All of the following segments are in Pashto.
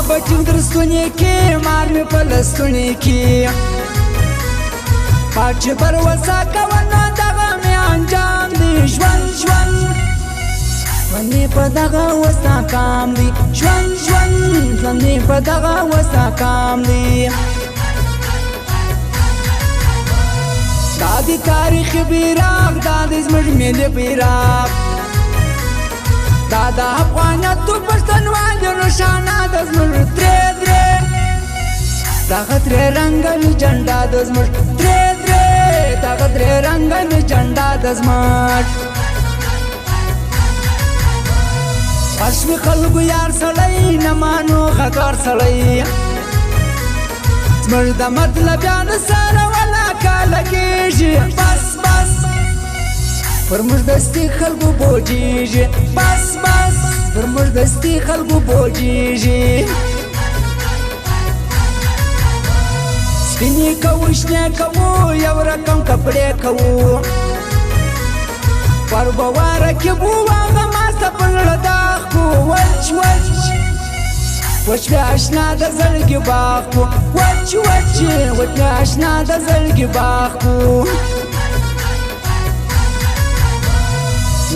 بچیم در ستونی کی مار می پلستونی کی پاک چه پر وسا کونا دغه می انجام دی ژوند ژوند ونی په دغه وسا کام دی ژوند ژوند ونی په دغه وسا کام دی دادی تاریخ بیراق دادی زمج ملی بیراق دادا افغانیت تو پښتونوالي روښانه د زموږ درې درې دغه درې رنګه جنډا د زموږ درې درې دغه درې رنګه جنډا د زموږ خوښ وي خلکو یار سړی نه مانو غدار سړی زموږ د مطلبیانو سره ولاکه لګېږي بس بس پر موږ دستي خلکو بوجیږي بس بس پر موږ دستي خلکو بوجیږي سپینې کوو شنې کوو یو رقم کپړې کوو پر بواره کې بو هغه ماسته په زړه داغ کو وچ وچ وچ مې اشنا د زړګي باغ کو وچ وچ وچ مې اشنا د زړګي باغ کو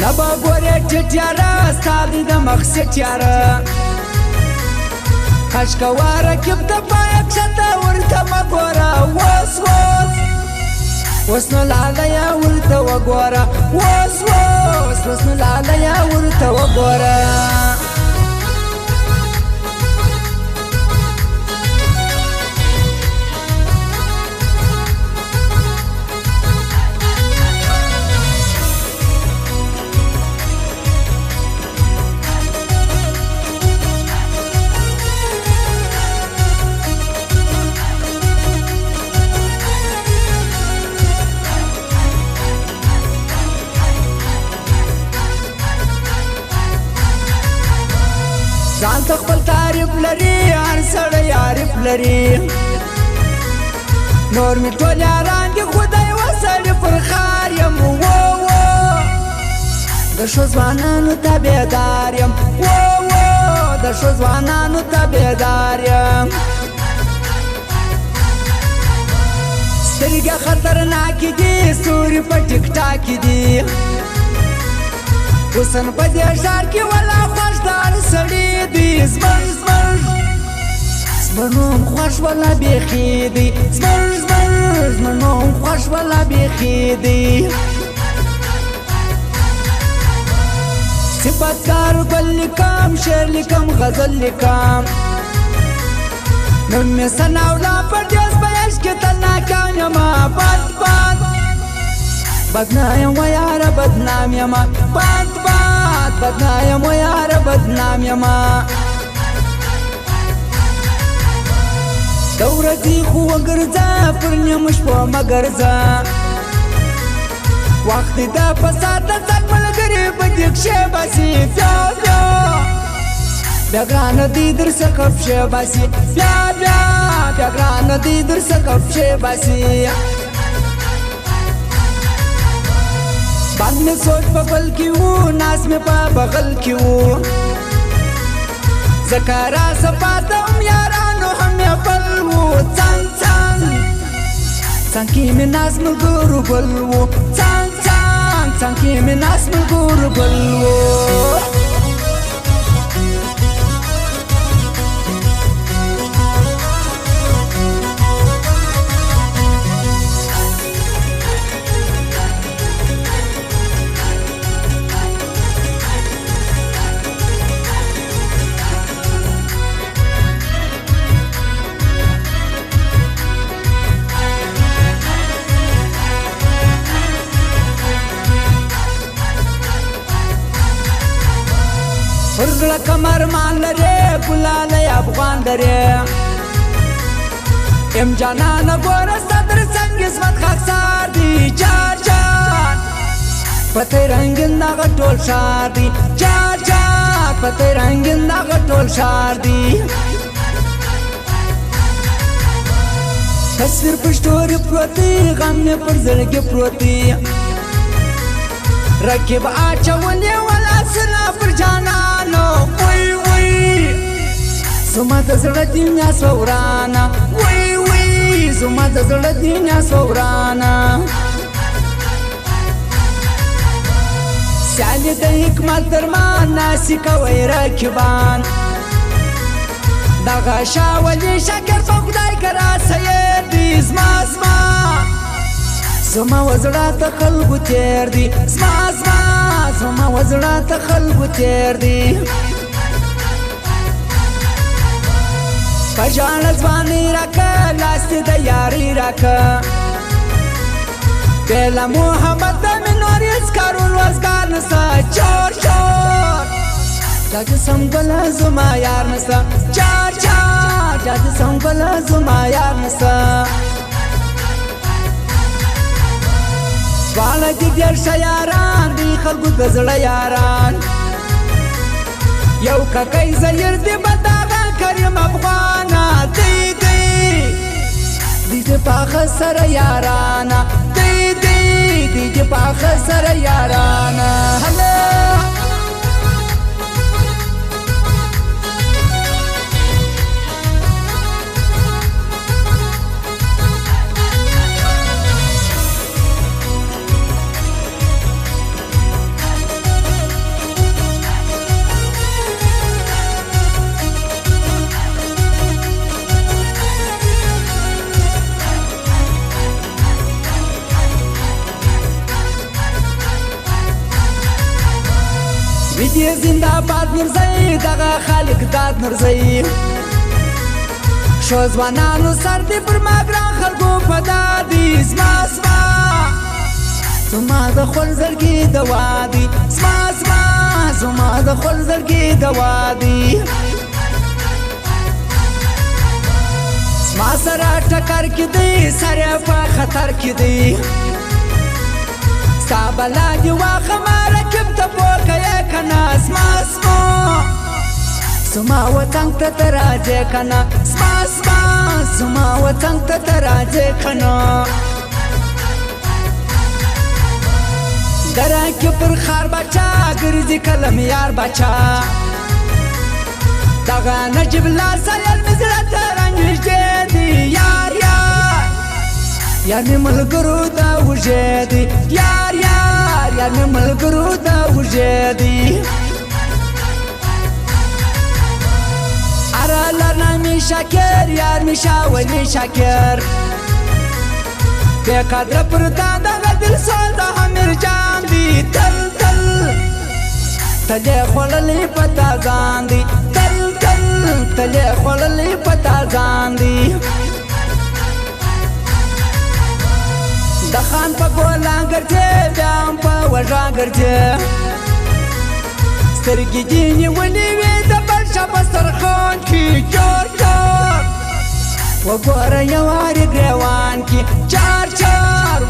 نبا گوره چټیاره ستادی د مخ سټیاره خشکواره کب د پایه کښته ورته مه ګوره وس وس اوس نو لالیه ورته وګوره وس وس اوس نو لالیه ورته وګوره ځان ته خپل تعریف لري هر سړی عارف لري نور مې ټول یاران دي خدای وسړي پر ښار یم و د ښو ځوانانو تابعدار یم و د ښو ځوانانو تابعدار یم سترګې خطرناکې دي ستوري په ټیک ټاک دي حسن په دې ښار کې ولا خوښدار سړي دي زمر زمر زمر نوم خوښ ولا بیخي دي زمر زمر زمر نوم خوښ ولا بیخي دي صفتکار ګل لیکم شعر لیکم غزل لیکم نن مې سناولا پر دیس په عشق کې تل ناکام یمه بد بد بدنام و یاره بدنام یمه بد بد بدنام و یاره بدنام یمه د ورځې خو وګرځه پر نیمه شپه مه ګرځه وخت دې د فساد د ځان ملګري په دې کښې باسي بیا بیا بیا ګرانه دي در څخه پښې باسي بیا بیا بیا ګرانه دي در څخه پښې باسي بد مې سوچ په بل کې و ناز مې په بغل کې و ځکه راسه پاتم یارانو هم یې بل و څنګ څنګ څنګ کې مې ناز ملګرو بل و څنګ څنګ څنګ کې مې ناز ملګرو بل و پر زړه کمر مان لري ګلالی افغان لري ام جانانه ګوره صدر څنګ عصمت خاکسار دي جار جار پته رنګین دغه ټول ښار دي جار جار پته رنګین دغه ټول ښار دي تصویر په سټوري پروت دی غم مې پر زړګي پروت دی رکب اچولې ولا سنا پر جانانو وای وای زما د زړه دنیا سورانه وی زما د زړه دنیا سورانه سیالي د حکمت درمان ناسي کوي رکبان دغه شاولي شکر په خدای کرا سید دی زما وزړه ته خلکو تیر دی زما وزړه ته خلکو تیر دی په ژاړه ځواني راکه لاستې د یاري راکه بېله محبت د مې نور هېڅ کارول وزګار نسته چور دا جسم ګله زما یار نسته دا جسم ګله زما یار نسته دواړه دي ډېر ښه یاران دي خلکو د زړه یاران یو ککی زیر دی بداغه کریم افغانه دی پاخه سره یارانه دی پاخه سره یارانه ویدی زنده‌باد نورزی دغه خالق داد نورزی شو ځوانانو سر دې پر ما ګران خلکو په دادي زما د خپل زړګي دوا دي زما د خپل زړګي دوا دي زما سره ټکر کې دی سره په خطر کې دی ستا بلا دي واخمه رکب ته پورکه یې کنه زما وطن ته ته راځې کنه زما وطن ته ته راځې کنه دره کې پر خار بچا ګرځي کلم یار بچا دغه نجیب لا سیل مې زړه ته رانږدې دي یار مې ملګرو ته وږې دي یار مې ملګرو ته وږې دي اره لرنه مې شاکر یار مې شاولي شاکر بې قدره پر تا دغه دل سوال د امیر جان دي تل یې خوړلې په تا ځان دي تل یې خوړلې په تا ځان دي د خان په ګولا ګرځې بیا هم په وژا ګرځې سترګې دې نیولې وې د بل چا په سترخوان کې چور وګوره یوارې ګریوان کې چار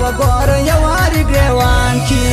وګوره یوارې ګریوان کې